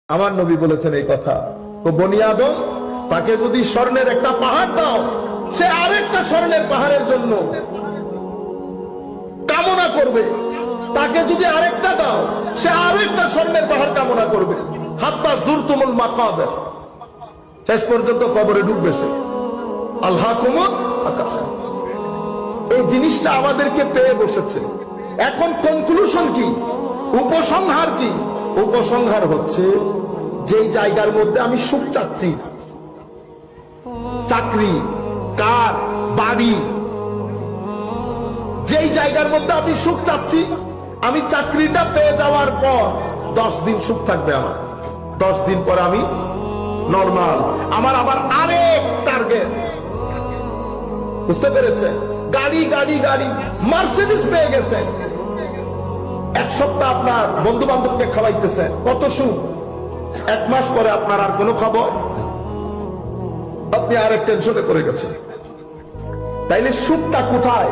আমার নবী বলেছেন এই কথা। তো বনি আদম, তাকে যদি স্বর্ণের একটা পাহাড় দাও, সে আরেকটা স্বর্ণের পাহাড়ের জন্য কামনা করবে। তাকে যদি আরেকটা দাও, সে আরেকটা স্বর্ণের পাহাড় কামনা করবে। হাত্তা জুরতুমুল মাকাবির, শেষ পর্যন্ত কবরে ঢুকবে সে। আল্লাহকুমুল আকাস। এই জিনিসটা আমাদেরকে পেয়ে বসেছে। এখন কনক্লুশন কি, উপসংহার কি? উপসংহার হচ্ছে, যেই জায়গার মধ্যে আমি সুখ চাচ্ছি, চাকরি, কার, বাড়ি, যেই জায়গার মধ্যে আমি সুখ চাচ্ছি, আমি চাকরিটা পেয়ে যাওয়ার পর 10 দিন সুখ থাকবে আমার। 10 দিন পর আমি নরমাল, আমার আবার আরেক টার্গেট। বুঝতে পেরেছেন? গাড়ি গাড়ি গাড়ি, মার্সিডিজ পেয়ে গেছেন, এক সপ্তাহ আপনার বন্ধু বান্ধবকে খাওয়াইতেছেন, কত সুখ। 1 মাস পরে আপনার আর কোনো খবর, আপনি আরেক টেনশনে পড়ে গেছেন। তাইলে সুখটা কোথায়?